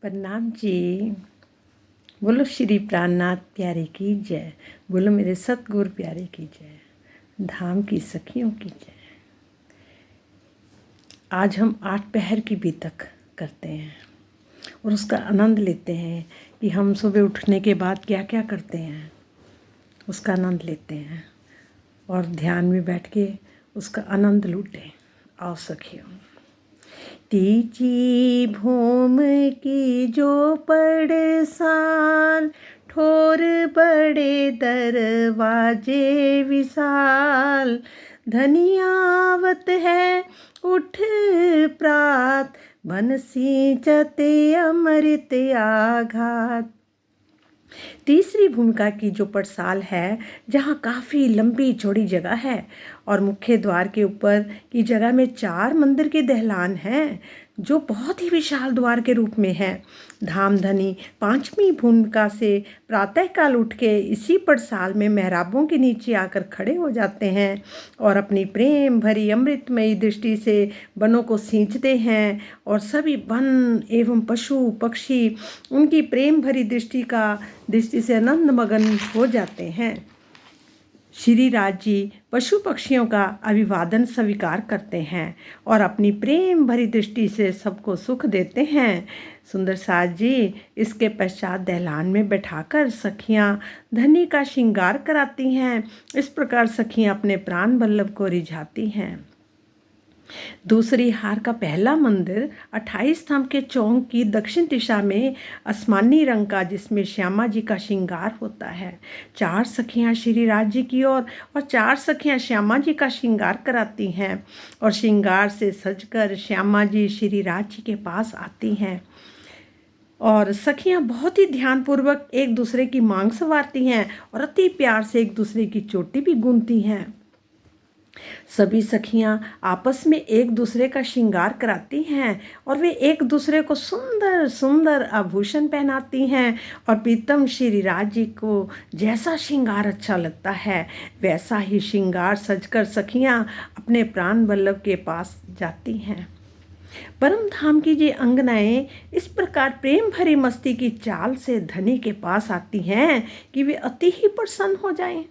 प्रणाम जी। बोलो श्री प्राणनाथ प्यारे की जय। बोलो मेरे सतगुरु प्यारे की जय। धाम की सखियों की जय। आज हम 8 पहर की बीतक करते हैं और उसका आनंद लेते हैं कि हम सुबह उठने के बाद क्या क्या करते हैं, उसका आनंद लेते हैं और ध्यान में बैठ के उसका आनंद लूटें। आओ सखियों। तीजी भूम की जो पड़सान, ठोर बड़े दरवाजे विशाल। धनियावत है उठ प्रात, बंसी जते अमृत आघात। तीसरी भूमिका की जो पटसाल है, जहाँ काफ़ी लंबी चौड़ी जगह है और मुख्य द्वार के ऊपर की जगह में 4 मंदिर के दहलान हैं जो बहुत ही विशाल द्वार के रूप में है। धामधनी 5वीं भूमिका से प्रातःकाल उठ के इसी पटसाल में मेहराबों के नीचे आकर खड़े हो जाते हैं और अपनी प्रेम भरी अमृतमयी दृष्टि से वनों को सींचते हैं और सभी वन एवं पशु पक्षी उनकी प्रेम भरी दृष्टि से आनंद मगन हो जाते हैं। श्री राज जी पशु पक्षियों का अभिवादन स्वीकार करते हैं और अपनी प्रेम भरी दृष्टि से सबको सुख देते हैं। सुंदर साज जी इसके पश्चात दहलान में बैठाकर सखियां धनी का श्रृंगार कराती हैं। इस प्रकार सखियां अपने प्राण वल्लभ को रिझाती हैं। दूसरी हार का पहला मंदिर 28 स्तंभ के चौक की दक्षिण दिशा में आसमानी रंग का, जिसमें श्यामा जी का श्रृंगार होता है। 4 सखियां श्री राज जी की ओर और 4 सखियां श्यामा जी का श्रृंगार कराती हैं और श्रृंगार से सजकर श्यामा जी श्री राज जी के पास आती हैं और सखियां बहुत ही ध्यानपूर्वक एक दूसरे की मांग संवारती हैं और अति प्यार से एक दूसरे की चोटी भी गूंथती हैं। सभी सखियां आपस में एक दूसरे का श्रृंगार कराती हैं और वे एक दूसरे को सुंदर सुंदर आभूषण पहनाती हैं और प्रीतम श्री राज जी को जैसा श्रृंगार अच्छा लगता है वैसा ही श्रृंगार सजकर सखियां अपने प्राण वल्लभ के पास जाती हैं। परम धाम की ये अंगनाएं इस प्रकार प्रेम भरी मस्ती की चाल से धनी के पास आती हैं कि वे अति ही प्रसन्न हो जाएं।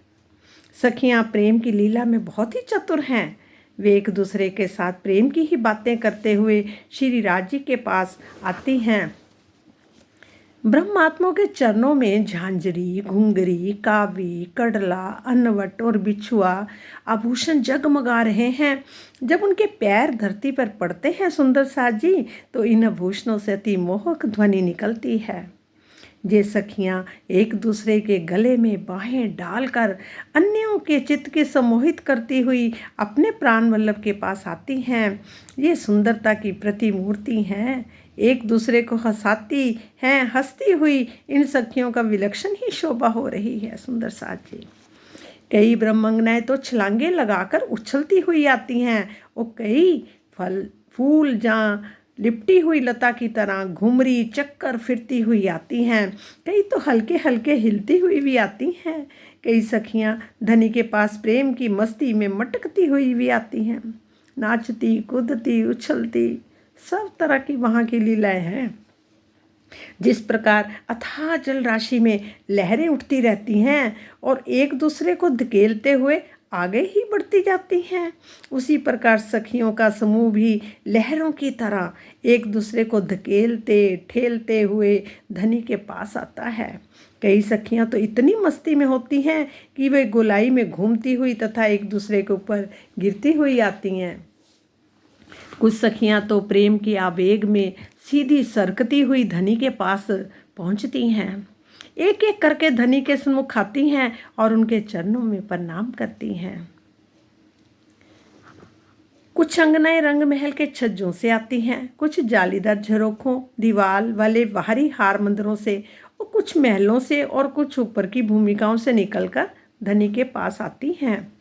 सखियां प्रेम की लीला में बहुत ही चतुर हैं। वे एक दूसरे के साथ प्रेम की ही बातें करते हुए श्री राज जी के पास आती हैं। ब्रह्मात्माओं के चरणों में झांझरी, घुंघरी, कावी, कडला, अन्नवट और बिछुआ आभूषण जगमगा रहे हैं। जब उनके पैर धरती पर पड़ते हैं सुंदर साज जी, तो इन आभूषणों से अति मोहक ध्वनि निकलती है। ये सखियां एक दूसरे के गले में बाहें डालकर अन्यों के चित्त के सम्मोहित करती हुई अपने प्राण वल्लभ के पास आती हैं। ये सुंदरता की प्रतिमूर्ति हैं, एक दूसरे को हंसाती हैं। हंसती हुई इन सखियों का विलक्षण ही शोभा हो रही है। सुंदर साज जी कई ब्रह्मंगनाएं तो छलांगे लगाकर उछलती हुई आती हैं और कई फल फूल जहाँ लिपटी हुई लता की तरह घुमरी चक्कर फिरती हुई आती हैं। कई तो हल्के हल्के हिलती हुई भी आती हैं। कई सखियां धनी के पास प्रेम की मस्ती में मटकती हुई भी आती हैं। नाचती कूदती उछलती सब तरह की वहाँ की लीलाएं हैं। जिस प्रकार अथाह जल राशि में लहरें उठती रहती हैं और एक दूसरे को धकेलते हुए आगे ही बढ़ती जाती हैं, उसी प्रकार सखियों का समूह भी लहरों की तरह एक दूसरे को धकेलते ठेलते हुए धनी के पास आता है। कई सखियां तो इतनी मस्ती में होती हैं कि वे गोलाई में घूमती हुई तथा एक दूसरे के ऊपर गिरती हुई आती हैं। कुछ सखियां तो प्रेम के आवेग में सीधी सरकती हुई धनी के पास पहुंचती हैं। एक एक करके धनी के सम्मुख आती हैं और उनके चरणों में प्रणाम करती हैं। कुछ अंगनाएं रंग महल के छज्जों से आती हैं, कुछ जालीदार झरोखों दीवार वाले बाहरी हार मंदिरों से और कुछ महलों से और कुछ ऊपर की भूमिकाओं से निकलकर धनी के पास आती हैं।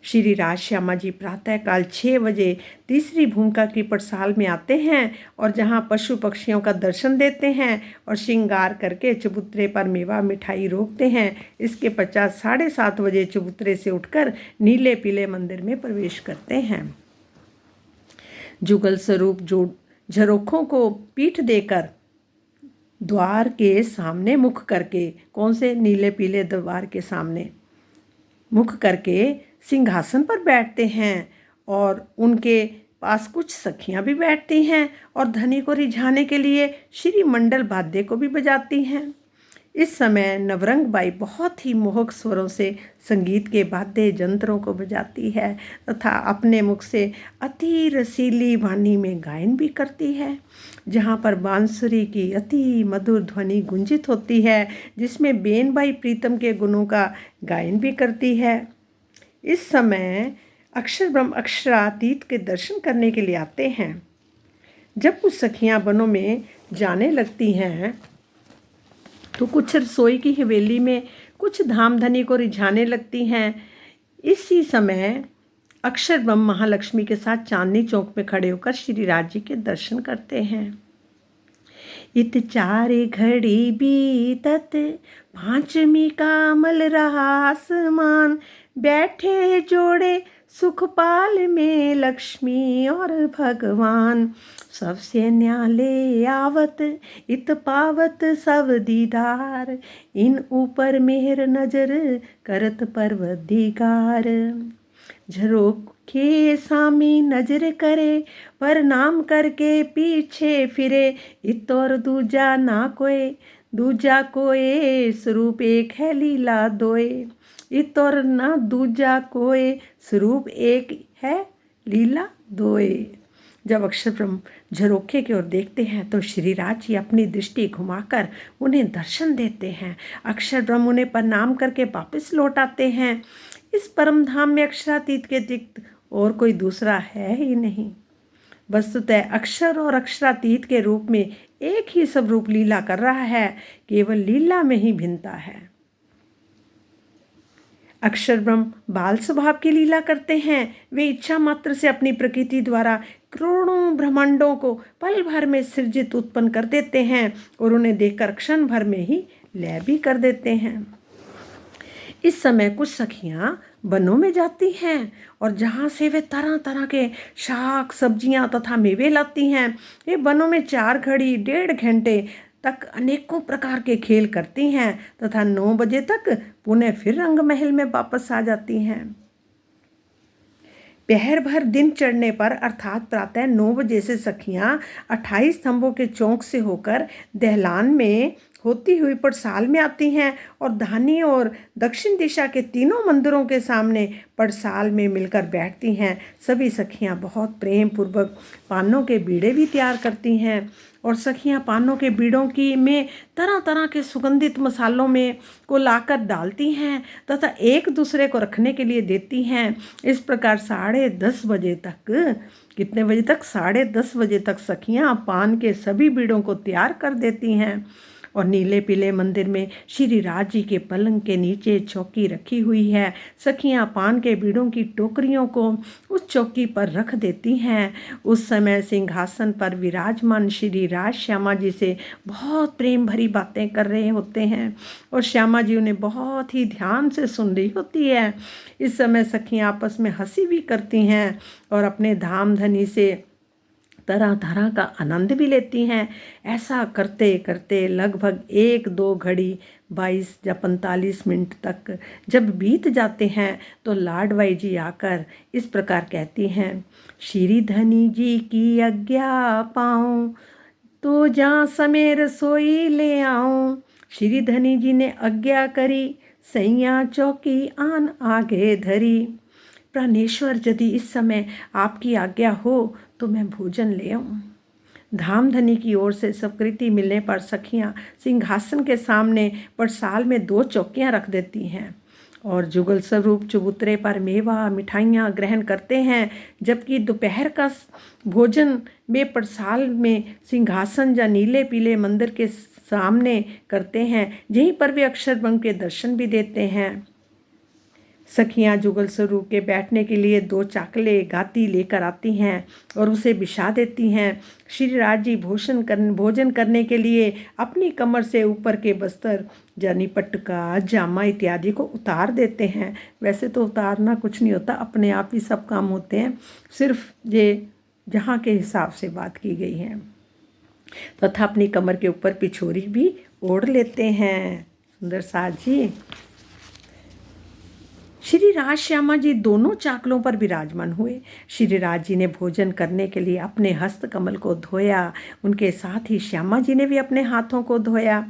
श्री राज श्यामा जी प्रातःकाल 6 बजे तीसरी भूमिका की पटसाल में आते हैं और जहां पशु पक्षियों का दर्शन देते हैं और श्रृंगार करके चबूतरे पर मेवा मिठाई रोकते हैं। इसके पश्चात 7:30 बजे चबूतरे से उठकर नीले पीले मंदिर में प्रवेश करते हैं। जुगल स्वरूप जो झरोखों को पीठ देकर द्वार के सामने मुख करके, कौन से, नीले पीले द्वार के सामने मुख करके सिंहासन पर बैठते हैं और उनके पास कुछ सखियां भी बैठती हैं और धनी को रिझाने के लिए श्री मंडल वाद्य को भी बजाती हैं। इस समय नवरंग बाई बहुत ही मोहक स्वरों से संगीत के वाद्य यंत्रों को बजाती है तथा अपने मुख से अति रसीली वाणी में गायन भी करती है, जहाँ पर बांसुरी की अति मधुर ध्वनि गुंजित होती है, जिसमें बेनबाई प्रीतम के गुणों का गायन भी करती है। इस समय अक्षर ब्रह्म अक्षरातीत के दर्शन करने के लिए आते हैं। जब कुछ सखियां वनों में जाने लगती हैं तो कुछ रसोई की हवेली में, कुछ धामधनी को रिझाने लगती हैं। इसी समय अक्षर ब्रह्म महालक्ष्मी के साथ चांदनी चौक में खड़े होकर श्री राज जी के दर्शन करते हैं। इत चारे घड़ी बीतत, पांचवी का मल रहा आसमान, बैठे जोड़े सुखपाल में लक्ष्मी और भगवान, सबसे न्याले आवत इत पावत सब दीदार, इन ऊपर मेहर नजर करत परवदिगार। झरोखे सामी नजर करे, प्रणाम करके पीछे फिरे, इत और दूजा ना कोई, दूजा कोई स्वरूप एक है लीला दोए, इत और ना दूजा कोई स्वरूप एक है लीला दोए। जब अक्षर ब्रह्म झरोखे की ओर देखते हैं तो श्रीराज जी अपनी दृष्टि घुमाकर उन्हें दर्शन देते हैं। अक्षर ब्रह्म उन्हें प्रणाम करके वापस लौट आते हैं। इस परम धाम में अक्षरातीत के अतिरिक्त और कोई दूसरा है ही नहीं। वस्तुतः अक्षर और अक्षरातीत के रूप में एक ही सब रूप लीला कर रहा है, केवल लीला में ही भिन्नता है। अक्षर ब्रह्म बाल स्वभाव की लीला करते हैं। वे इच्छा मात्र से अपनी प्रकृति द्वारा करोड़ों ब्रह्मांडों को पल भर में सृजित उत्पन्न कर देते हैं और उन्हें देखकर क्षण भर में ही लय भी कर देते हैं। इस समय कुछ सखियां वनों में जाती हैं और जहाँ से वे तरह तरह के शाक सब्जियां तथा मेवे लाती हैं। वे वनों में 4 घड़ी 1.5 घंटे तक अनेकों प्रकार के खेल करती हैं तथा 9 बजे तक पुनः फिर रंग महल में वापस आ जाती हैं। पहर भर दिन चढ़ने पर अर्थात प्रातः 9 बजे से सखियां 28 स्तंभों के चौक से होकर दहलान में होती हुई पड़साल में आती हैं और दाहिनी और दक्षिण दिशा के तीनों मंदिरों के सामने पड़साल में मिलकर बैठती हैं। सभी सखियां बहुत प्रेम पूर्वक पानों के बीड़े भी तैयार करती हैं और सखियां पानों के बीड़ों की में तरह तरह के सुगंधित मसालों में को लाकर डालती हैं तथा एक दूसरे को रखने के लिए देती हैं। इस प्रकार 10:30 बजे तक, कितने बजे तक, 10:30 बजे तक सखियां पान के सभी बीड़ों को तैयार कर देती हैं और नीले पीले मंदिर में श्री राज जी के पलंग के नीचे चौकी रखी हुई है। सखियां पान के बीड़ों की टोकरियों को उस चौकी पर रख देती हैं। उस समय सिंहासन पर विराजमान श्री राज श्यामा जी से बहुत प्रेम भरी बातें कर रहे होते हैं और श्यामा जी उन्हें बहुत ही ध्यान से सुन रही होती है। इस समय सखियां आपस में हंसी भी करती हैं और अपने धाम धनी से तरह तरह का आनंद भी लेती हैं। ऐसा करते करते लगभग 1-2 घड़ी 22 या 45 मिनट तक जब बीत जाते हैं तो लाडबाई जी आकर इस प्रकार कहती हैं, श्री धनी जी की आज्ञा पाऊँ तो जहाँ समय रसोई ले आऊँ। श्री धनी जी ने आज्ञा करी, सैया चौकी आन आगे धरी। प्राणेश्वर, यदि इस समय आपकी आज्ञा हो तो मैं भोजन ले आऊँ। धामधनी की ओर से स्वीकृति मिलने पर सखियां सिंहासन के सामने पड़साल में 2 चौकियां रख देती हैं और जुगल स्वरूप चबूतरे पर मेवा मिठाइयाँ ग्रहण करते हैं, जबकि दोपहर का भोजन में पड़साल में सिंहासन या नीले पीले मंदिर के सामने करते हैं। यहीं पर वे अक्षर ब्रह्म के दर्शन भी देते हैं। सखियां जुगल स्वरूप के बैठने के लिए 2 चाकले गाती लेकर आती हैं और उसे बिछा देती हैं। श्री राज जी भोजन करने के लिए अपनी कमर से ऊपर के बस्तर यानी पटका जामा इत्यादि को उतार देते हैं। वैसे तो उतारना कुछ नहीं होता, अपने आप ही सब काम होते हैं, सिर्फ ये जहाँ के हिसाब से बात की गई है। तथा अपनी कमर के ऊपर पिछोरी भी ओढ़ लेते हैं। सुंदर साज जी, श्री राज श्यामा जी दोनों चाकलों पर विराजमान हुए। श्री राज जी ने भोजन करने के लिए अपने हस्त कमल को धोया, उनके साथ ही श्यामा जी ने भी अपने हाथों को धोया।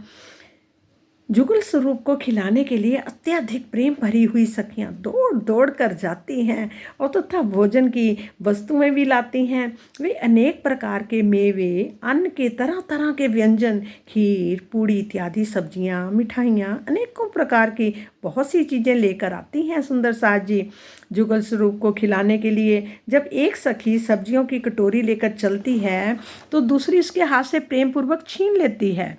जुगल स्वरूप को खिलाने के लिए अत्यधिक प्रेम भरी हुई सखियां दौड़ दौड़ कर जाती हैं और तथा भोजन की वस्तुएं भी लाती हैं। वे अनेक प्रकार के मेवे, अन्न के तरह तरह के व्यंजन, खीर, पूड़ी इत्यादि सब्जियां, मिठाइयां, अनेकों प्रकार की बहुत सी चीज़ें लेकर आती हैं। सुंदर साज जी, जुगल स्वरूप को खिलाने के लिए जब एक सखी सब्जियों की कटोरी लेकर चलती है तो दूसरी उसके हाथ से प्रेम पूर्वक छीन लेती है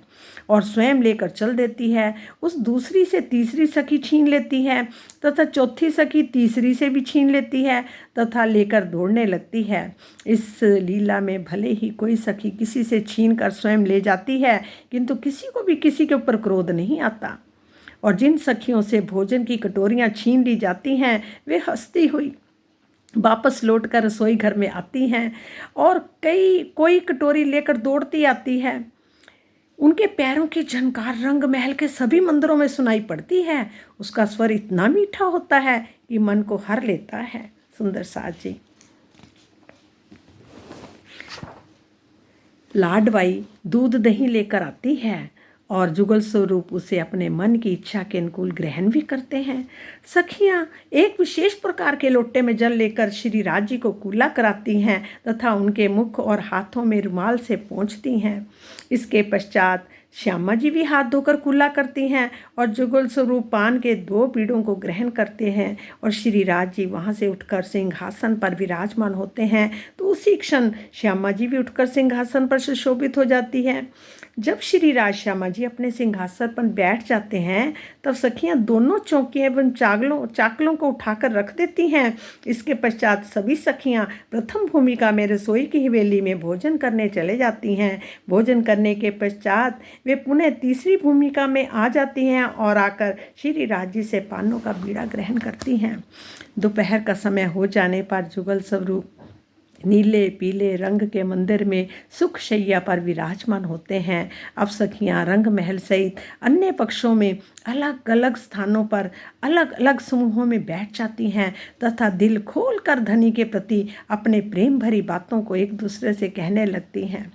और स्वयं लेकर चल देती है। उस दूसरी से तीसरी सखी छीन लेती है तथा चौथी सखी तीसरी से भी छीन लेती है तथा लेकर दौड़ने लगती है। इस लीला में भले ही कोई सखी किसी से छीन कर स्वयं ले जाती है, किंतु किसी को भी किसी के ऊपर क्रोध नहीं आता। और जिन सखियों से भोजन की कटोरियाँ छीन ली जाती हैं वे हंसती हुई वापस लौटकर रसोई घर में आती हैं और कोई कटोरी लेकर दौड़ती आती है। उनके पैरों की झनकार रंग महल के सभी मंदिरों में सुनाई पड़ती है। उसका स्वर इतना मीठा होता है कि मन को हर लेता है। सुंदर साज जी, लाडबाई दूध दही लेकर आती है और जुगल स्वरूप उसे अपने मन की इच्छा के अनुकूल ग्रहण भी करते हैं। सखियां एक विशेष प्रकार के लोटे में जल लेकर श्री राज जी को कूला कराती हैं तथा उनके मुख और हाथों में रुमाल से पोंछती हैं। इसके पश्चात श्यामा जी भी हाथ धोकर कूला करती हैं और जुगल स्वरूप पान के 2 बीड़ों को ग्रहण करते हैं और श्री राज जी वहाँ से उठकर सिंहासन पर विराजमान होते हैं। तो उसी क्षण श्यामा जी भी उठकर सिंहासन पर सुशोभित हो जाती है। जब श्री राज श्यामा जी अपने सिंहासन पर बैठ जाते हैं तब सखियां दोनों चौकियां एवं चाकलों को उठाकर रख देती हैं। इसके पश्चात सभी सखियां प्रथम भूमिका में रसोई की हवेली में भोजन करने चले जाती हैं। भोजन करने के पश्चात वे पुनः तीसरी भूमिका में आ जाती हैं और आकर श्री राज जी से पानों का बीड़ा ग्रहण करती हैं। दोपहर का समय हो जाने पर जुगल स्वरूप नीले पीले रंग के मंदिर में सुख शैया पर विराजमान होते हैं। अब सखियां रंग महल सहित अन्य पक्षों में अलग अलग स्थानों पर अलग अलग समूहों में बैठ जाती हैं तथा दिल खोलकर धनी के प्रति अपने प्रेम भरी बातों को एक दूसरे से कहने लगती हैं।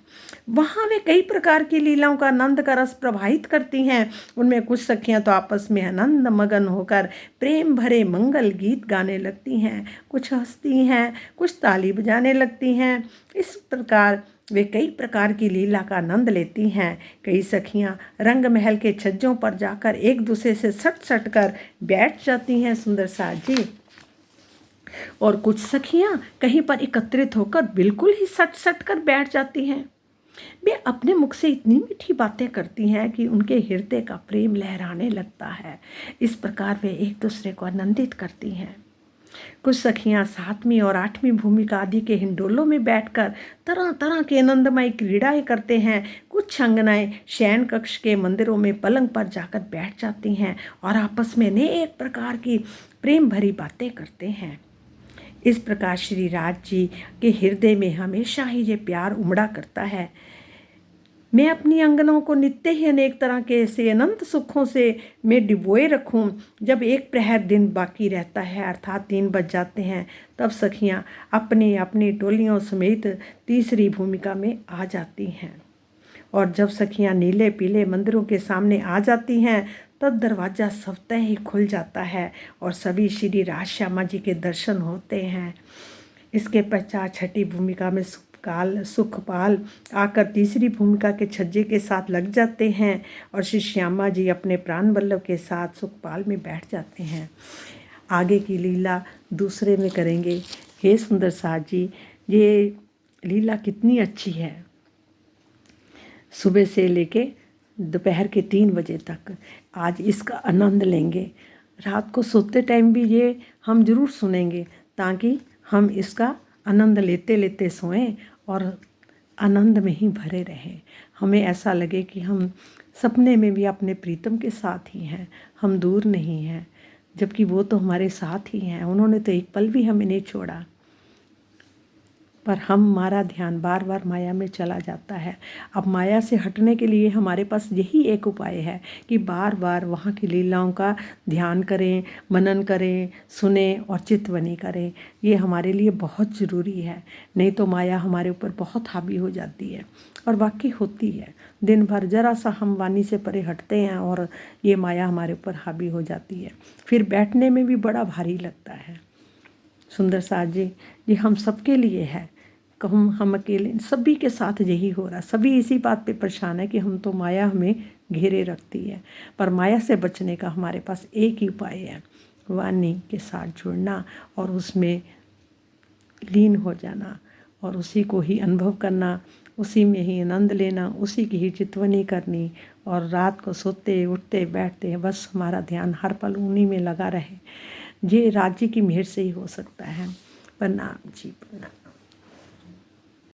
वहाँ वे कई प्रकार की लीलाओं का आनंद का रस प्रवाहित करती हैं। उनमें कुछ सखियां तो आपस में आनंद मगन होकर प्रेम भरे मंगल गीत गाने लगती हैं, कुछ हंसती हैं, कुछ ताली बजाने लगती हैं। इस प्रकार वे कई प्रकार की लीला का आनंद लेती हैं। कई सखियां रंग महल के छज्जों पर जाकर एक दूसरे से सट कर बैठ जाती हैं। सुंदर साज जी, और कुछ सखियां कहीं पर एकत्रित होकर बिल्कुल ही सट कर बैठ जाती हैं। वे अपने मुख से इतनी मीठी बातें करती हैं कि उनके हृदय का प्रेम लहराने लगता है। इस प्रकार वे एक दूसरे को आनंदित करती हैं। कुछ सखियां 7वीं और 8वीं भूमिका आदि के हिंडोलों में बैठकर तरह तरह के आनंदमय क्रीड़ाएं करते हैं। कुछ अंगनाएं शयन कक्ष के मंदिरों में पलंग पर जाकर बैठ जाती हैं और आपस में अनेक प्रकार की प्रेम भरी बातें करते हैं। इस प्रकार श्री राज जी के हृदय में हमेशा ही ये प्यार उमड़ा करता है। मैं अपनी अंगनाओं को नित्य ही अनेक तरह के ऐसे अनंत सुखों से मैं डिबोए रखूं। जब एक प्रहर दिन बाकी रहता है अर्थात 3 बज जाते हैं तब सखियां अपनी अपनी टोलियों समेत तीसरी भूमिका में आ जाती हैं। और जब सखियां नीले पीले मंदिरों के सामने आ जाती हैं तब दरवाज़ा स्वतः ही खुल जाता है और सभी श्री राज श्यामा जी के दर्शन होते हैं। इसके पश्चात छठी भूमिका में सुखपाल आकर तीसरी भूमिका के छज्जे के साथ लग जाते हैं और श्री श्यामा जी अपने प्राण वल्लभ के साथ सुखपाल में बैठ जाते हैं। आगे की लीला दूसरे में करेंगे। हे सुंदर साज जी, ये लीला कितनी अच्छी है। सुबह से लेके दोपहर के 3 बजे तक आज इसका आनंद लेंगे। रात को सोते टाइम भी ये हम ज़रूर सुनेंगे ताकि हम इसका आनंद लेते लेते सोएं और आनंद में ही भरे रहें। हमें ऐसा लगे कि हम सपने में भी अपने प्रीतम के साथ ही हैं, हम दूर नहीं हैं, जबकि वो तो हमारे साथ ही हैं। उन्होंने तो एक पल भी हमें नहीं छोड़ा। पर हमारा ध्यान बार बार माया में चला जाता है। अब माया से हटने के लिए हमारे पास यही एक उपाय है कि बार बार वहाँ की लीलाओं का ध्यान करें, मनन करें, सुने और चित्तवनी करें। ये हमारे लिए बहुत ज़रूरी है, नहीं तो माया हमारे ऊपर बहुत हावी हो जाती है। और वाकई होती है, दिन भर ज़रा सा हम वाणी से परे हटते हैं और ये माया हमारे ऊपर हावी हो जाती है। फिर बैठने में भी बड़ा भारी लगता है। सुंदर साज जी, ये हम सबके लिए है। हम अकेले, सभी के साथ यही हो रहा। सभी इसी बात पे परेशान है कि हम तो माया हमें घेरे रखती है। पर माया से बचने का हमारे पास एक ही उपाय है, वाणी के साथ जुड़ना और उसमें लीन हो जाना और उसी को ही अनुभव करना, उसी में ही आनंद लेना, उसी की ही चितवनी करनी। और रात को सोते उठते बैठते बस हमारा ध्यान हर पल उन्हीं में लगा रहे। ये राज्य की मेहर से ही हो सकता है। प्रणाम जी, प्रणाम।